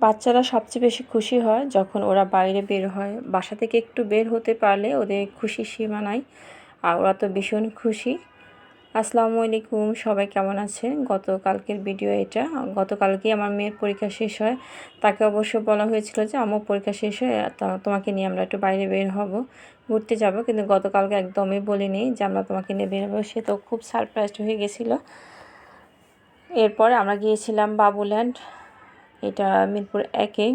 বাচ্চারা সবচেয়ে বেশি খুশি হয় যখন ওরা বাইরে বের হয়। বাসা থেকে একটু বের হতে পারলে ওদের খুশির সীমা নাই, আর ওরা তো ভীষণ খুশি। আসসালামু আলাইকুম, সবাই কেমন আছেন? গতকালকের ভিডিও এটা। গতকালকে আমার মেয়ের পরীক্ষা শেষ হয়। তাকে অবশ্য বলা হয়েছিল যে আম্মু পরীক্ষা শেষ হয় তোমাকে নিয়ে আমরা একটু বাইরে বের হব, ঘুরতে যাব, কিন্তু গতকালকে একদমই বলিনি যে আমরা তোমাকে নিয়ে বের হবো। সে তো খুব সারপ্রাইজড হয়ে গেছিলো। এরপরে আমরা গিয়েছিলাম বাবুল্যান্ড, এটা মিরপুর 1-এ।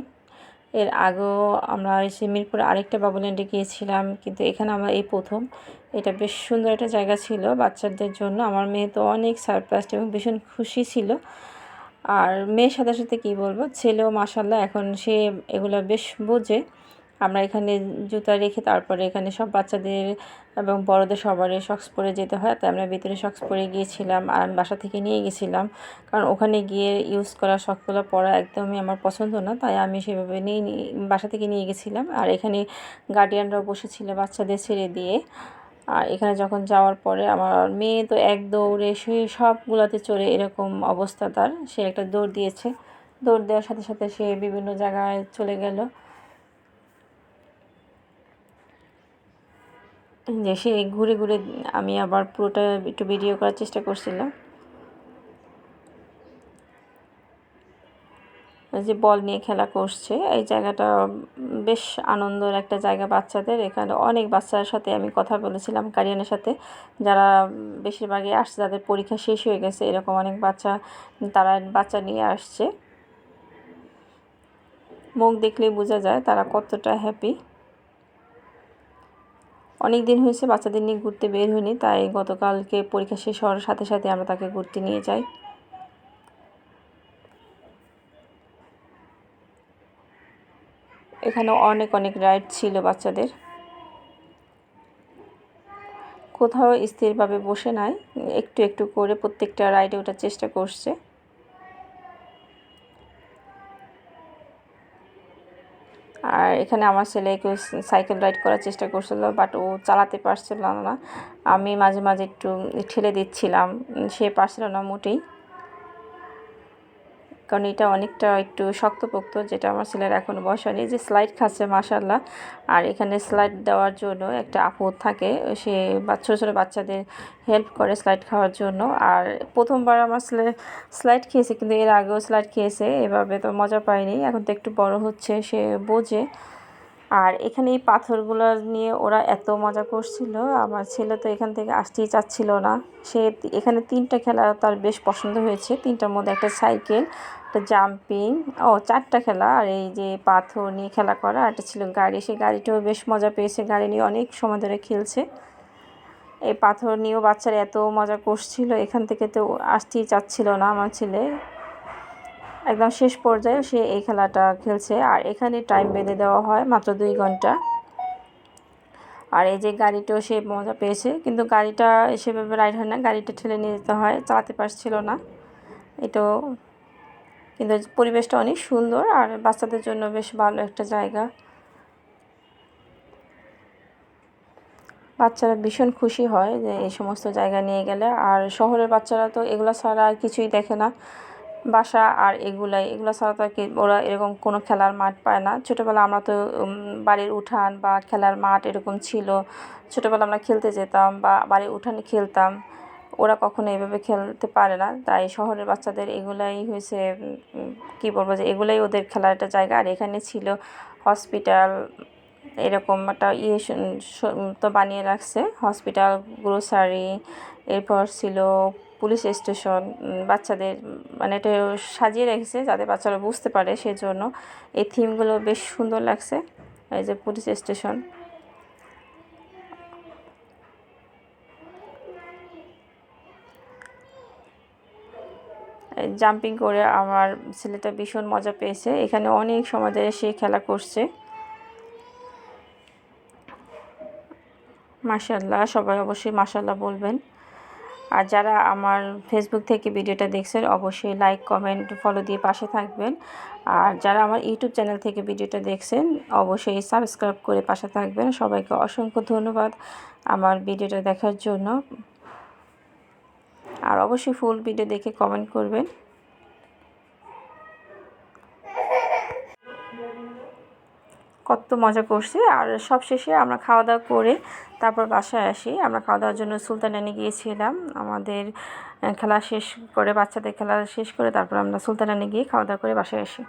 এর আগেও আমরা এসে মিরপুর আরেকটা বাবুল্যান্ডে গিয়েছিলাম, কিন্তু এখানে আমরা এই প্রথম। এটা বেশ সুন্দর একটা জায়গা ছিল বাচ্চাদের জন্য। আমার মেয়ে তো অনেক সারপ্রাইজড এবং ভীষণ খুশি ছিল। আর মেয়ের সাথে সাথে কী বলবো, ছেলেও মাশাল্লাহ এখন সে এগুলো বেশ বোঝে। আমরা এখানে জুতা রেখে তারপরে এখানে সব বাচ্চাদের এবং বড়দের সবারই সক্স পরে যেতে হয়, তাই আমরা ভিতরে সক্স পরে গিয়েছিলাম। আর আমি বাসা থেকে নিয়ে গেছিলাম, কারণ ওখানে গিয়ে ইউজ করা সক্সগুলো পরা একদমই আমার পছন্দ না, তাই আমি সেভাবে বাসা থেকে নিয়ে গেছিলাম। আর এখানে গার্ডিয়ানরাও বসেছিল বাচ্চাদের ছেড়ে দিয়ে। আর এখানে যখন যাওয়ার পরে আমার মেয়ে তো এক দৌড়ে সে সবগুলোতে চড়ে, এরকম অবস্থা তার। সে একটা দৌড় দিয়েছে, দৌড় দেওয়ার সাথে সাথে সে বিভিন্ন জায়গায় চলে গেল। যে সে ঘুরে ঘুরে, আমি আবার পুরোটা একটু ভিডিও করার চেষ্টা করছিলাম। যে বল নিয়ে খেলা করছে, এই জায়গাটা বেশ আনন্দের একটা জায়গা বাচ্চাদের। এখানে অনেক বাচ্চার সাথে আমি কথা বলেছিলাম, গার্ডিয়ানের সাথে, যারা বেশিরভাগই আসছে যাদের পরীক্ষা শেষ হয়ে গেছে, এরকম অনেক বাচ্চা, তারা বাচ্চা নিয়ে আসছে। মুখ দেখলেই বোঝা যায় তারা কতটা হ্যাপি। অনেক দিন হয়েছে বাচ্চাদের নিয়ে ঘুরতে বের হয়নি, তাই গতকালকে পরীক্ষা শেষ হওয়ার সাথে সাথে আমরা তাকে ঘুরতে নিয়ে যাই। এখানে অনেক অনেক রাইড ছিল বাচ্চাদের, কোথাও স্থিরভাবে বসে নাই, একটু একটু করে প্রত্যেকটা রাইডে ওঠার চেষ্টা করছে। আর এখানে আমার ছেলে একটু সাইকেল রাইড করার চেষ্টা করছিল, বাট ও চালাতে পারছিল না। আমি মাঝে মাঝে একটু ঠেলে দিচ্ছিলাম, সে পারছিল না মোটেই, কারণ এটা অনেকটা একটু শক্তপোক্ত, যেটা আমার ছেলের এখনও বয়স হয়নি। যে স্লাইড খাচ্ছে মাশাল্লাহ। আর এখানে স্লাইড দেওয়ার জন্য একটা আপু থাকে, সে ছোটো ছোটো বাচ্চাদের হেল্প করে স্লাইড খাওয়ার জন্য। আর প্রথমবার আমার ছেলে স্লাইড খেয়েছে, কিন্তু এর আগেও স্লাইড খেয়েছে, এভাবে তো মজা পায়নি। এখন তো একটু বড় হচ্ছে, সে বোঝে। আর এখানে এই পাথরগুলো নিয়ে ওরা এত মজা করছিল, আমার ছেলে তো এখান থেকে আসতেই চাচ্ছিল না। সে এখানে 3টা খেলা তার বেশ পছন্দ হয়েছে, 3টার মধ্যে একটা সাইকেল, একটা জাম্পিং, 4টা খেলা, আর এই যে পাথর নিয়ে খেলা করা, আর একটা ছিল গাড়ি। সেই গাড়িটাও বেশ মজা পেয়েছে, গাড়ি নিয়ে অনেক সময় ধরে খেলছে। এই পাথর নিয়েও বাচ্চারা এত মজা করছিল, এখান থেকে তো আসতেই চাচ্ছিল না আমার ছেলে। একদম শেষ পর্যায়ে সে এই খেলাটা খেলছে। আর এখানে টাইম বেঁধে দেওয়া হয় মাত্র 2 ঘন্টা। আর এই যে গাড়িটাও সে মজা পেয়েছে, কিন্তু গাড়িটা সেভাবে রাইড হয় না, গাড়িটা ঠেলে নিয়ে যেতে হয়, চালাতে পারছিল না। এটাও, কিন্তু পরিবেশটা অনেক সুন্দর আর বাচ্চাদের জন্য বেশ ভালো একটা জায়গা। বাচ্চারা ভীষণ খুশি হয় যে এই সমস্ত জায়গা নিয়ে গেলে। আর শহরের বাচ্চারা তো এগুলো ছাড়া আর কিছুই দেখে না, বাসা আর এগুলো ছাড়া তো আর কি ওরা এরকম কোনো খেলার মাঠ পায় না। ছোটোবেলা আমরা তো বাড়ির উঠান বা খেলার মাঠ এরকম ছিল, ছোটোবেলা আমরা খেলতে যেতাম বা বাড়ির উঠানে খেলতাম। ওরা কখনো এভাবে খেলতে পারে না, তাই শহরের বাচ্চাদের এগুলাই হয়েছে, কী বলবো, যে এগুলাই ওদের খেলার একটা জায়গা। আর এখানে ছিল হসপিটাল, এরকম একটা তো বানিয়ে রাখছে, হসপিটাল, গ্রোসারি, এরপর ছিল পুলিশ স্টেশন। বাচ্চাদের মানে এটা সাজিয়ে রেখেছে যাতে বাচ্চারা বুঝতে পারে, সেজন্য এই থিমগুলো বেশ সুন্দর লাগছে। এই যে পুলিশ স্টেশন, জাম্পিং করে আমার ছেলেটা ভীষণ মজা পেয়েছে। এখানে অনেক সময় ধরে সে খেলা করছে। মাশাআল্লাহ, সবাই অবশ্যই মাশাআল্লাহ বলবেন। আর যারা আমার ফেসবুক থেকে ভিডিওটা দেখছেন অবশ্যই লাইক, কমেন্ট, ফলো দিয়ে পাশে থাকবেন। আর যারা আমার ইউটিউব চ্যানেল থেকে ভিডিওটা দেখছেন অবশ্যই সাবস্ক্রাইব করে পাশে থাকবেন। সবাইকে অসংখ্য ধন্যবাদ আমার ভিডিওটা দেখার জন্য। আর অবশ্যই ফুল ভিডিও দেখে কমেন্ট করবেন। কত মজা করছি। আর সব শেষে আমরা খাওয়া দাওয়া করে তারপর বাসায় আসি। আমরা খাওয়া দাওয়ার জন্য সুলতানানে গিয়েছিলাম। আমাদের খেলা শেষ করে, বাচ্চাদের খেলা শেষ করে তারপর আমরা সুলতানানে গিয়ে খাওয়া দাওয়া করে বাসায় আসি।